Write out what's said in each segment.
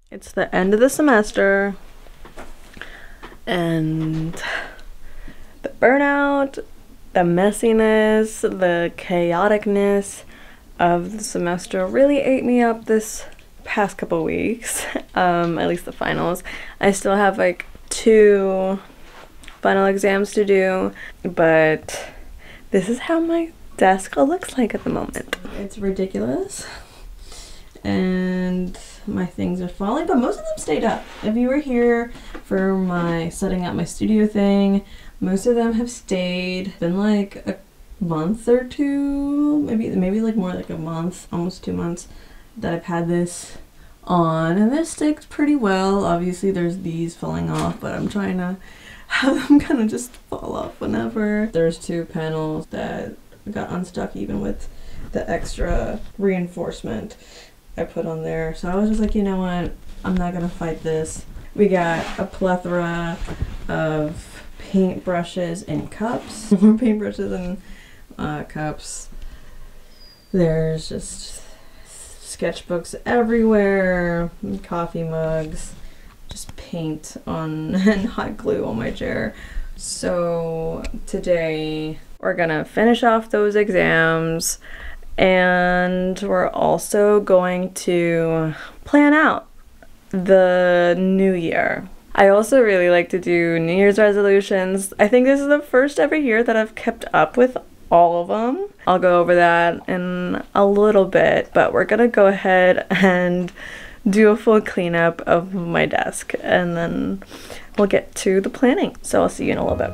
It's the end of the semester, and the burnout, the messiness, the chaoticness of the semester really ate me up this past couple weeks, at least the finals. I still have like 2 final exams to do, but this is how my desk looks like at the moment. It's ridiculous, and my things are falling, but most of them stayed up. If you were here for my setting up my studio thing, most of them have stayed. It's been like a month or 2, maybe like more like a month, almost 2 months that I've had this on, and this sticks pretty well. Obviously there's these falling off, but I'm trying to have them kind of just fall off whenever. There's 2 panels that got unstuck even with the extra reinforcement I put on there. So I was just like, you know what, I'm not gonna fight this. We got a plethora of paintbrushes and cups. Paintbrushes and cups. There's just sketchbooks everywhere, coffee mugs, just paint on and hot glue on my chair. So today we're gonna finish off those exams, and we're also going to plan out the new year. I also really like to do New Year's resolutions. I think this is the first ever year that I've kept up with all of them. I'll go over that in a little bit, but we're gonna go ahead and do a full cleanup of my desk, and then we'll get to the planning. So I'll see you in a little bit.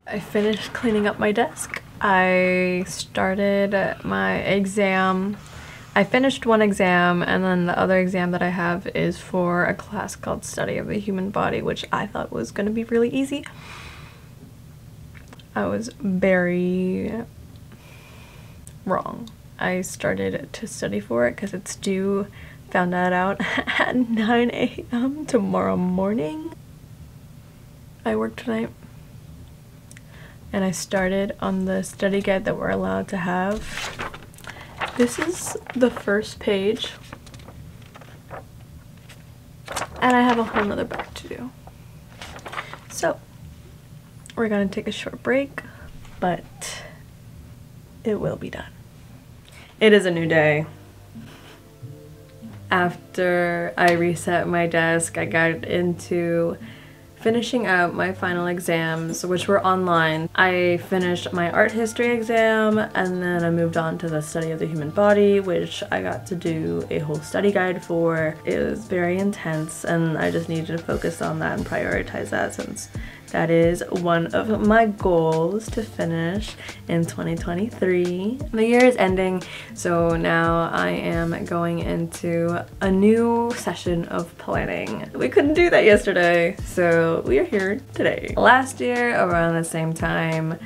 I finished cleaning up my desk. I started my exam. I finished one exam, and then the other exam that I have is for a class called Study of the Human Body, which I thought was going to be really easy. I was very wrong. I started to study for it because it's due, found that out at 9 a.m. tomorrow morning. I work tonight. And I started on the study guide that we're allowed to have. This is the first page. And I have a whole nother back to do. So, we're gonna take a short break, but it will be done. It is a new day. After I reset my desk, I got into finishing out my final exams, which were online. I finished my art history exam, and then I moved on to the study of the human body, which I got to do a whole study guide for. It was very intense, and I just needed to focus on that and prioritize that, since that is one of my goals to finish in 2023. The year is ending, so now I am going into a new session of planning. We couldn't do that yesterday, so we are here today. Last year, around the same time,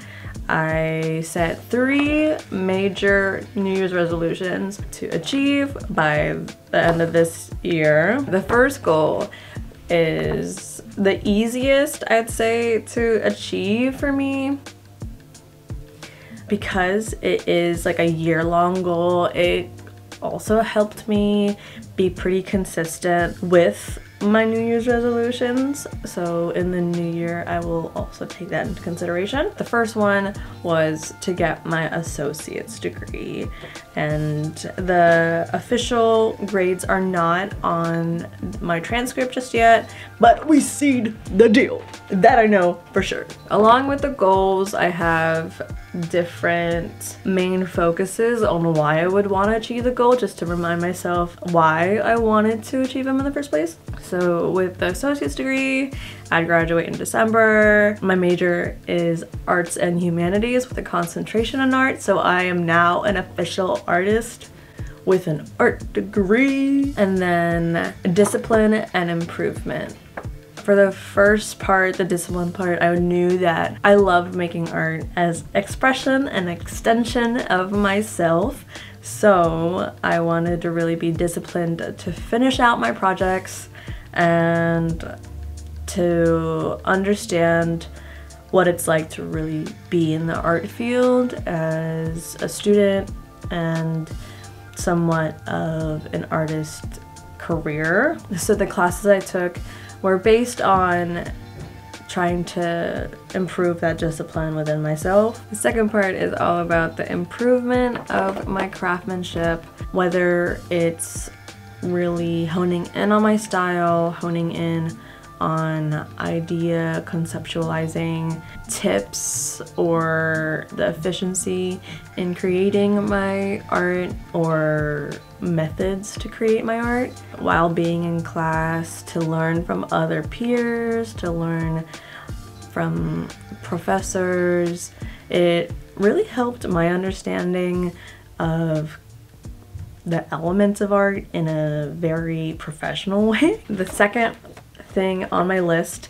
I set 3 major New Year's resolutions to achieve by the end of this year. The first goal is the easiest, I'd say, to achieve for me. Because it is like a year-long goal, it also helped me be pretty consistent with my New Year's resolutions. So in the new year, I will also take that into consideration. The first one was to get my associate's degree, and the official grades are not on my transcript just yet, but we sealed the deal. That I know for sure. Along with the goals, I have different main focuses on why I would want to achieve the goal, just to remind myself why I wanted to achieve them in the first place. So with the associate's degree, I'd graduate in December. My major is arts and humanities with a concentration in art, so I am now an official artist with an art degree. And then discipline and improvement. For the first part, the discipline part, I knew that I loved making art as expression and extension of myself. So I wanted to really be disciplined to finish out my projects and to understand what it's like to really be in the art field as a student and somewhat of an artist career. So the classes I took were based on trying to improve that discipline within myself. The second part is all about the improvement of my craftsmanship, whether it's really honing in on my style, honing in on idea conceptualizing, tips, or the efficiency in creating my art, or methods to create my art while being in class, to learn from other peers, to learn from professors. It really helped my understanding of the elements of art in a very professional way. The second thing on my list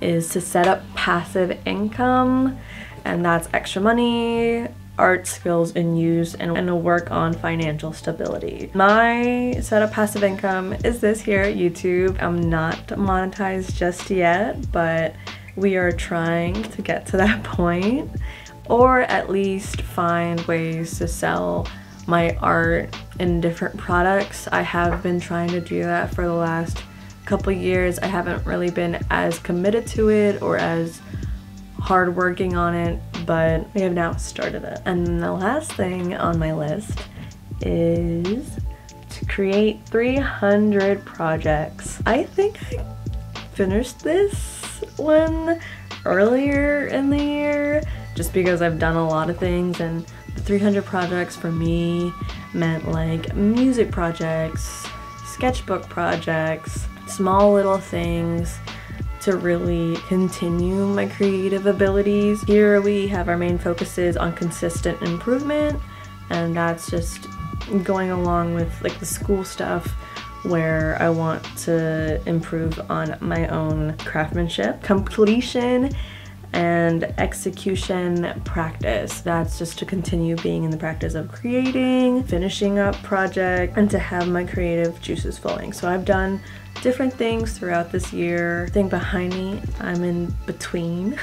is to set up passive income, and that's extra money, art skills in use, and to work on financial stability. My setup passive income is this here at YouTube. I'm not monetized just yet, but we are trying to get to that point, or at least find ways to sell my art in different products. I have been trying to do that for the last couple years. I haven't really been as committed to it or as hard working on it, but we have now started it. And the last thing on my list is to create 300 projects. I think I finished this one earlier in the year just because I've done a lot of things, and the 300 projects for me meant like music projects, sketchbook projects, small little things to really continue my creative abilities. Here we have our main focuses on consistent improvement, and that's just going along with like the school stuff where I want to improve on my own craftsmanship. Completion and execution practice. That's just to continue being in the practice of creating, finishing up projects, and to have my creative juices flowing. So I've done different things throughout this year. Thing behind me, I'm in between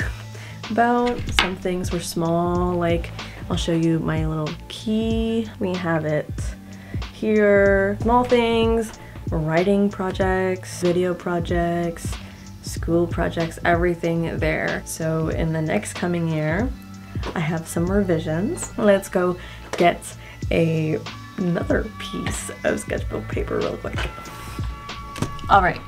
about. Some things were small, like I'll show you my little key. We have it here. Small things, writing projects, video projects, school projects, everything there. So in the next coming year, I have some revisions. Let's go get another piece of sketchbook paper real quick. All right,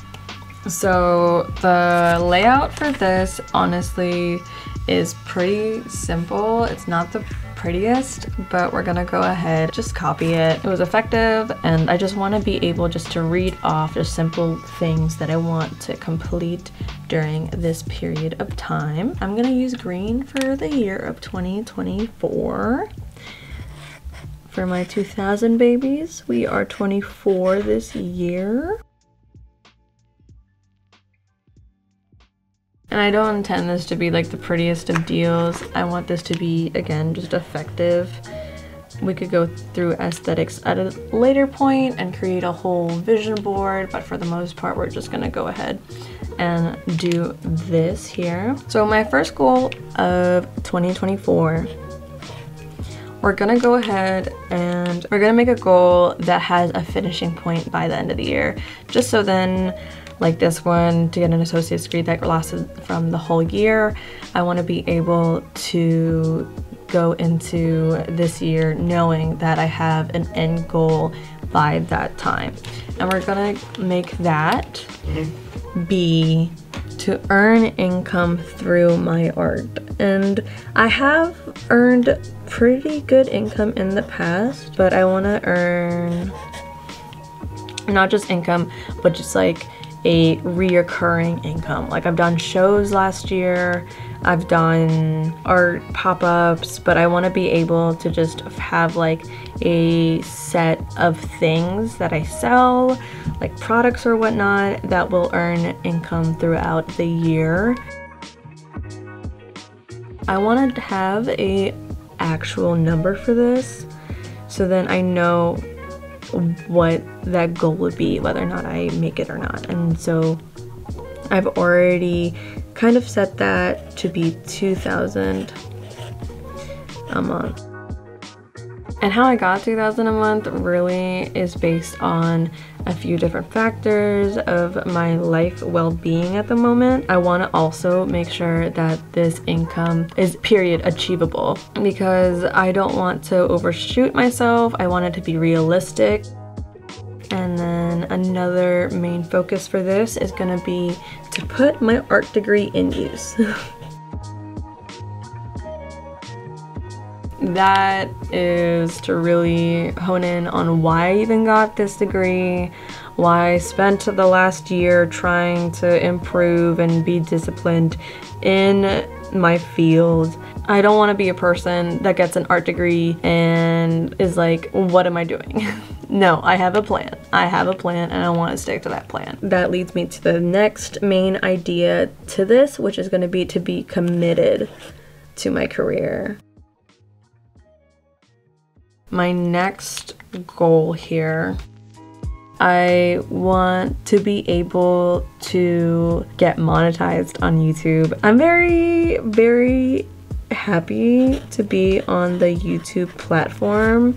so the layout for this honestly is pretty simple. It's not the prettiest, but we're gonna go ahead, just copy it. It was effective, and I just want to be able just to read off the simple things that I want to complete during this period of time. I'm gonna use green for the year of 2024. For my 2000 babies, we are 24 this year. And I don't intend this to be like the prettiest of deals. I want this to be, again, just effective. We could go through aesthetics at a later point and create a whole vision board, but for the most part, we're just gonna go ahead and do this here. So my first goal of 2024, we're gonna go ahead and we're gonna make a goal that has a finishing point by the end of the year. Just so then, like this one, to get an associate's degree that lasted from the whole year, I want to be able to go into this year knowing that I have an end goal by that time. And we're gonna make that be to earn income through my art. And I have earned pretty good income in the past, but I want to earn not just income, but just like a reoccurring income. Like I've done shows last year, I've done art pop-ups, but I want to be able to just have like a set of things that I sell, like products or whatnot, that will earn income throughout the year. I wanted to have a actual number for this, so then I know what that goal would be, whether or not I make it or not. And so I've already kind of set that to be 2,000 a month. And how I got 2,000 a month really is based on a few different factors of my life well-being at the moment. I want to also make sure that this income is period achievable, because I don't want to overshoot myself. I want it to be realistic. And then another main focus for this is going to be to put my art degree in use. That is to really hone in on why I even got this degree, why I spent the last year trying to improve and be disciplined in my field. I don't want to be a person that gets an art degree and is like, what am I doing? No, I have a plan. I have a plan and I want to stick to that plan. That leads me to the next main idea to this, which is going to be committed to my career. My next goal here, I want to be able to get monetized on YouTube. I'm very, very happy to be on the YouTube platform.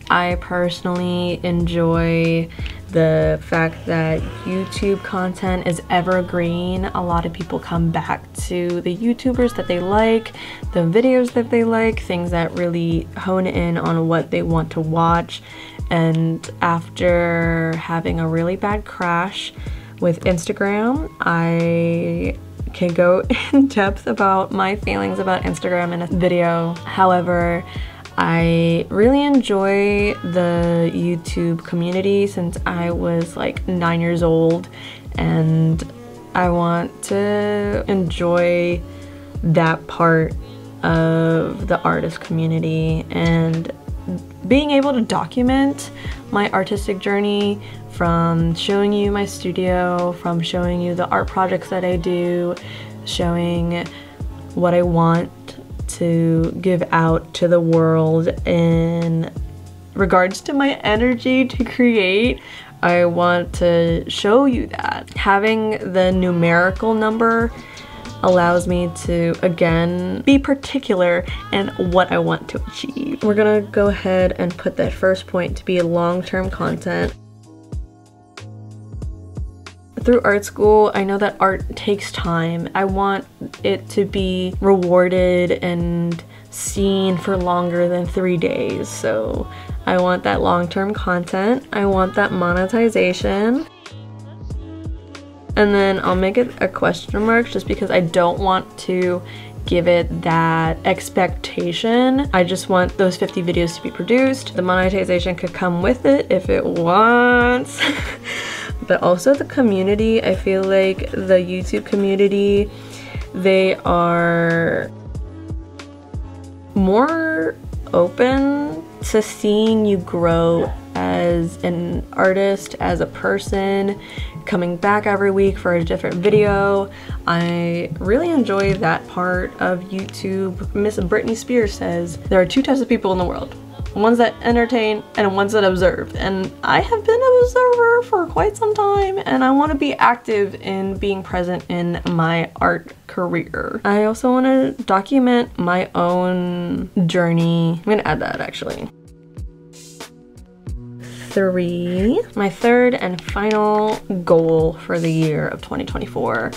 I personally enjoy the fact that YouTube content is evergreen. A lot of people come back to the YouTubers that they like, the videos that they like, things that really hone in on what they want to watch. And after having a really bad crash with Instagram, I can go in depth about my feelings about Instagram in a video. However, I really enjoy the YouTube community since I was like 9 years old, and I want to enjoy that part of the artist community and being able to document my artistic journey, from showing you my studio, from showing you the art projects that I do, showing what I want to give out to the world in regards to my energy to create. I want to show you that. Having the numerical number allows me to, again, be particular in what I want to achieve. We're gonna go ahead and put that first point to be long-term content. Through art school, I know that art takes time. I want it to be rewarded and seen for longer than 3 days. So I want that long-term content. I want that monetization. And then I'll make it a question mark just because I don't want to give it that expectation. I just want those 50 videos to be produced. The monetization could come with it if it wants. But also the community, I feel like the YouTube community, they are more open to seeing you grow as an artist, as a person, coming back every week for a different video. I really enjoy that part of YouTube. Miss Britney Spears says there are 2 types of people in the world. Ones that entertain and ones that observe. And I have been an observer for quite some time, and I want to be active in being present in my art career. I also want to document my own journey. I'm gonna add that actually. 3. My third and final goal for the year of 2024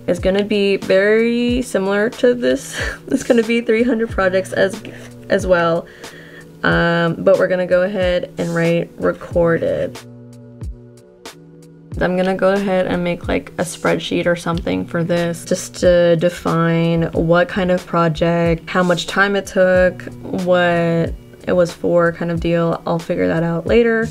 is gonna be very similar to this. It's gonna be 300 projects as well. But we're gonna go ahead and write recorded. I'm gonna go ahead and make like a spreadsheet or something for this, just to define what kind of project, how much time it took, what it was for, kind of deal. I'll figure that out later,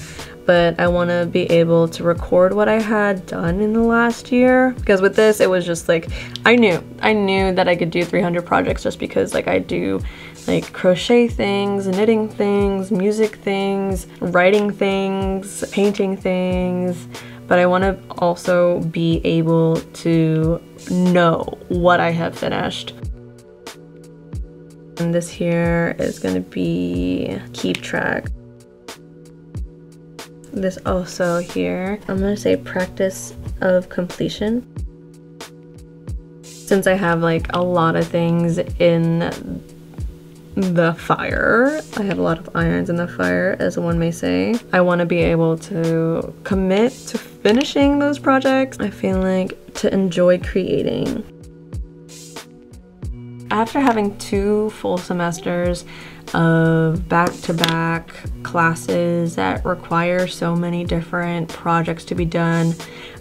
but I want to be able to record what I had done in the last year, because with this it was just like I knew that I could do 300 projects just because like I do like crochet things, knitting things, music things, writing things, painting things, but I want to also be able to know what I have finished. And this here is going to be keep track. This also here, I'm going to say practice of completion. Since I have like a lot of things in the fire, I have a lot of irons in the fire, as one may say. I want to be able to commit to finishing those projects. I feel like to enjoy creating. After having 2 full semesters of back-to-back classes that require so many different projects to be done,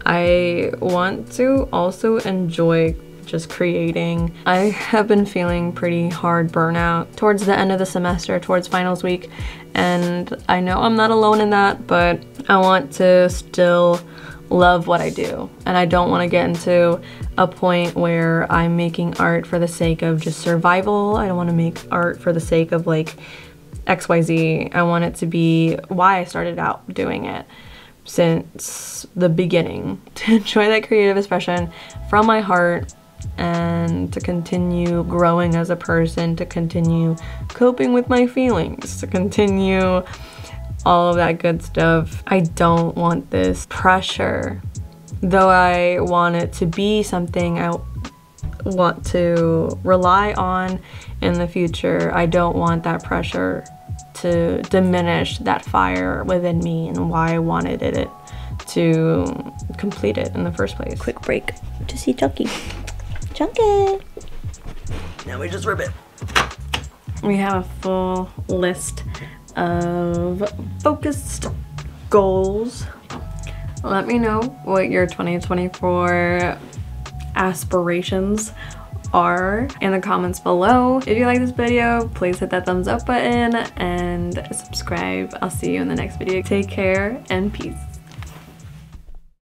I want to also enjoy just creating. I have been feeling pretty hard burnout towards the end of the semester, towards finals week, and I know I'm not alone in that, but I want to still love what I do, and I don't want to get into a point where I'm making art for the sake of just survival. I don't want to make art for the sake of like XYZ. I want it to be why I started out doing it since the beginning, to enjoy that creative expression from my heart and to continue growing as a person, to continue coping with my feelings, to continue all of that good stuff. I don't want this pressure. Though I want it to be something I want to rely on in the future, I don't want that pressure to diminish that fire within me and why I wanted it to complete it in the first place. Quick break to see Chunky. Chunky! Now we just rip it. We have a full list of focused goals. Let me know what your 2024 aspirations are in the comments below. If you like this video, please hit that thumbs up button and subscribe. I'll see you in the next video. Take care and peace.